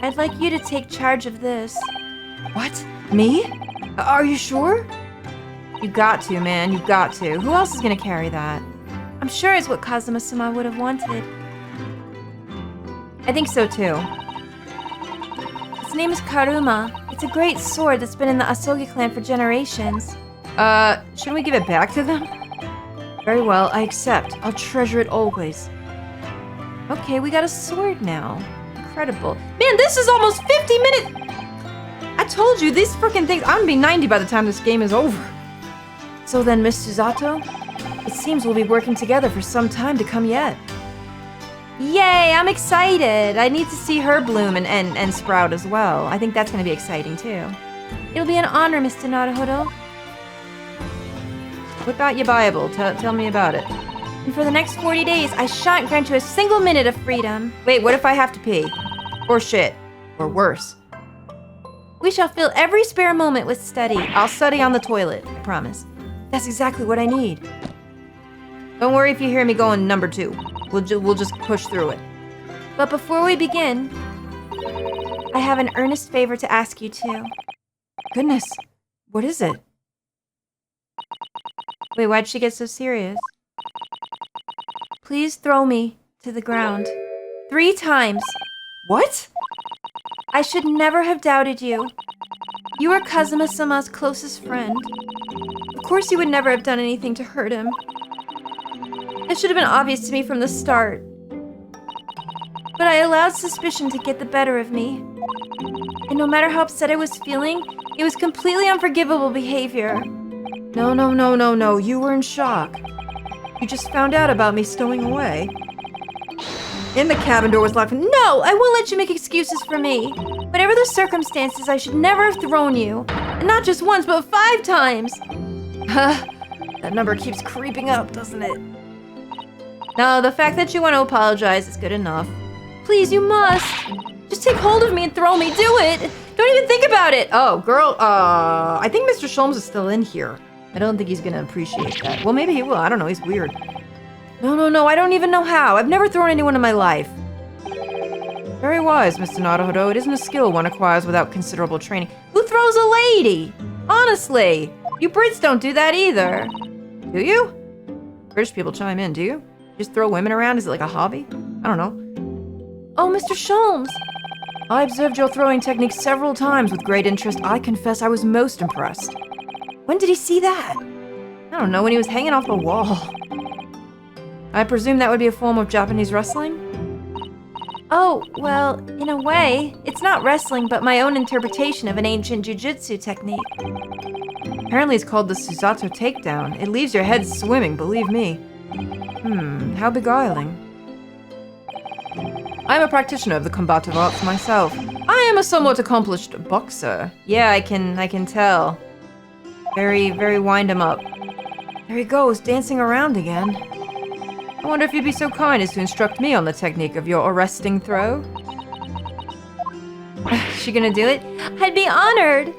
I'd like you to take charge of this. What? Me? Are you sure? You got to, man. You got to. Who else is gonna carry that? I'm sure it's what Kazuma-sama would have wanted. I think so too. Its name is Karuma. It's a great sword that's been in the Asogi clan for generations. Shouldn't we give it back to them? Very well, I accept. I'll treasure it always. Okay, we got a sword now. Incredible. Man, this is almost 50 minutes! I told you, these freaking things, I'm gonna be 90 by the time this game is over. So then, Miss Susato, it seems we'll be working together for some time to come yet. Yay, I'm excited. I need to see her bloom and sprout as well. I think that's going to be exciting too. It'll be an honor, Mr. Naruhodo. What about your Bible? Tell me about it. And for the next 40 days, I shan't grant you a single minute of freedom. Wait, what if I have to pee? Or shit. Or worse. We shall fill every spare moment with study. I'll study on the toilet, I promise. That's exactly what I need. Don't worry if you hear me going number 2. We'll just push through it. But before we begin, I have an earnest favor to ask you too. Goodness, what is it? Wait, why'd she get so serious? Please throw me to the ground 3 times. What? I should never have doubted you. You were Kazuma-sama's closest friend. Of course you would never have done anything to hurt him. It should have been obvious to me from the start. But I allowed suspicion to get the better of me. And no matter how upset I was feeling, it was completely unforgivable behavior. No. You were in shock. You just found out about me stowing away. And the cabin door was locked. No, I won't let you make excuses for me. Whatever the circumstances, I should never have thrown you. And not just once, but 5 times. That number keeps creeping up, doesn't it? No, the fact that you want to apologize is good enough. Please, you must. Just take hold of me and throw me. Do it. Don't even think about it. Oh, girl, I think Mr. Sholmes is still in here. I don't think he's gonna appreciate that. Well, maybe he will. I don't know. He's weird. No. I don't even know how. I've never thrown anyone in my life. Very wise, Mr. Naruhodo. It isn't a skill one acquires without considerable training. Who throws a lady? Honestly, you Brits don't do that either. Do you? British people chime in, do you? Just throw women around? Is it like a hobby? I don't know. Oh, Mr. Sholmes. I observed your throwing technique several times with great interest. I confess I was most impressed. When did he see that? I don't know, when he was hanging off the wall. I presume that would be a form of Japanese wrestling? Oh, well, in a way, it's not wrestling, but my own interpretation of an ancient jujutsu technique. Apparently it's called the Susato takedown. It leaves your head swimming, believe me. How beguiling. I'm a practitioner of the combative arts myself. I am a somewhat accomplished boxer. Yeah, I can tell. Very, very wind him up. There he goes, dancing around again. I wonder if you'd be so kind as to instruct me on the technique of your arresting throw? She gonna do it? I'd be honored.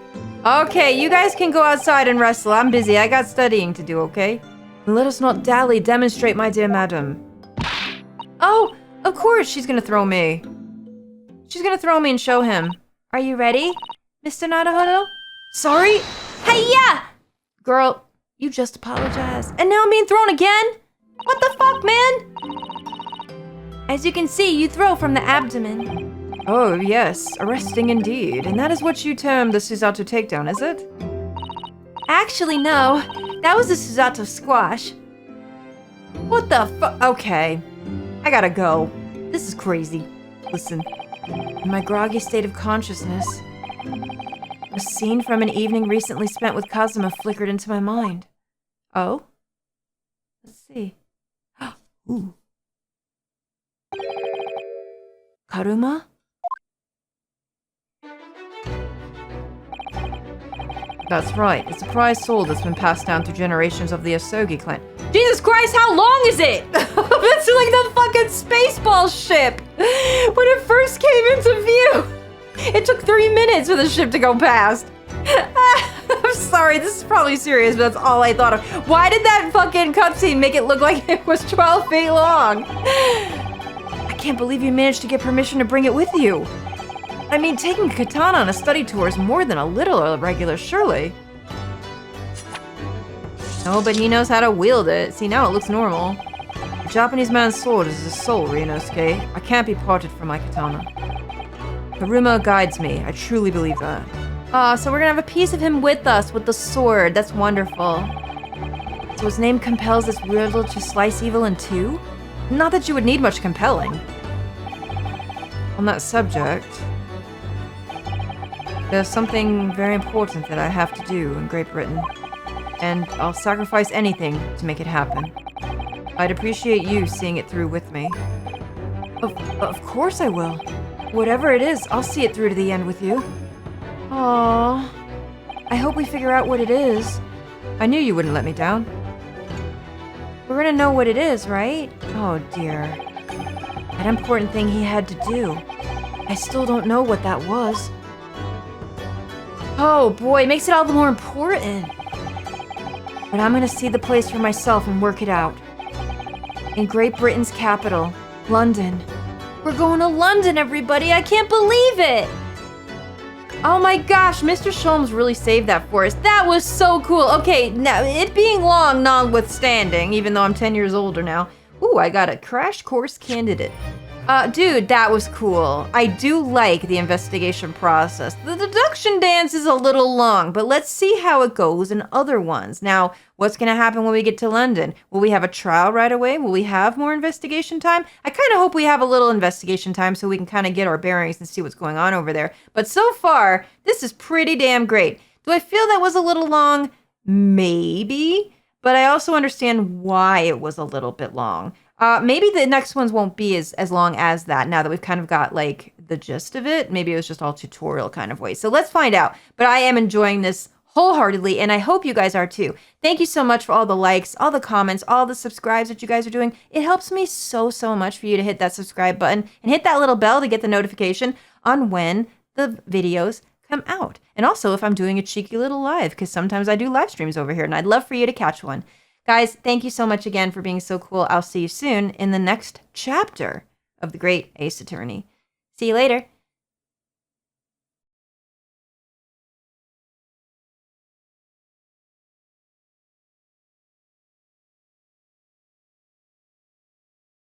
Okay, you guys can go outside and wrestle. I'm busy. I got studying to do, okay? And let us not dally. Demonstrate, my dear madam. Oh, of course she's gonna throw me. She's gonna throw me and show him. Are you ready, Mr. Naruhodo? Sorry? Hey-ya! Girl, you just apologized. And now I'm being thrown again? What the fuck, man? As you can see, you throw from the abdomen. Oh, yes. Arresting indeed. And that is what you term the Susato takedown, is it? Actually, no. That was the Susato squash. What the fuck? Okay. I gotta go. This is crazy. Listen. In my groggy state of consciousness, a scene from an evening recently spent with Kazuma flickered into my mind. Oh? Let's see. Ooh. Karuma? That's right. It's a prized soul that's been passed down through generations of the Asogi clan. Jesus Christ, how long is it? That's like the fucking Spaceball ship. When it first came into view, it took 3 minutes for the ship to go past. I'm sorry, this is probably serious, but that's all I thought of. Why did that fucking cutscene make it look like it was 12 feet long? I can't believe you managed to get permission to bring it with you. I mean, taking a katana on a study tour is more than a little irregular, surely. No, but he knows how to wield it. See, now it looks normal. A Japanese man's sword is his soul, Ryunosuke. I can't be parted from my katana. Haruma guides me. I truly believe that. So we're gonna have a piece of him with us, with the sword. That's wonderful. So his name compels this riddle to slice evil in two? Not that you would need much compelling. On that subject, there's something very important that I have to do in Great Britain, and I'll sacrifice anything to make it happen. I'd appreciate you seeing it through with me. Of course I will. Whatever it is, I'll see it through to the end with you. Aww. I hope we figure out what it is. I knew you wouldn't let me down. We're gonna know what it is, right? Oh dear. That important thing he had to do. I still don't know what that was. Oh boy, it makes it all the more important. But I'm gonna see the place for myself and work it out. In Great Britain's capital, London. We're going to London, everybody! I can't believe it! Oh my gosh, Mr. Sholmes really saved that for us. That was so cool. Okay, now, it being long notwithstanding, even though I'm 10 years older now. Ooh, I got a crash course candidate. Dude, that was cool. I do like the investigation process. The deduction dance is a little long, but let's see how it goes in other ones. Now, what's gonna happen when we get to London? Will we have a trial right away? Will we have more investigation time? I kind of hope we have a little investigation time so we can kind of get our bearings and see what's going on over there. But so far, this is pretty damn great. Do I feel that was a little long? Maybe. But I also understand why it was a little bit long. Maybe the next ones won't be as long as that now that we've kind of got like the gist of it. Maybe it was just all tutorial kind of way. So let's find out. But I am enjoying this wholeheartedly, and I hope you guys are too. Thank you so much for all the likes, all the comments, all the subscribes that you guys are doing. It helps me so much for you to hit that subscribe button and hit that little bell to get the notification on when the videos come out. And also if I'm doing a cheeky little live, because sometimes I do live streams over here, and I'd love for you to catch one. Guys, thank you so much again for being so cool. I'll see you soon in the next chapter of The Great Ace Attorney. See you later.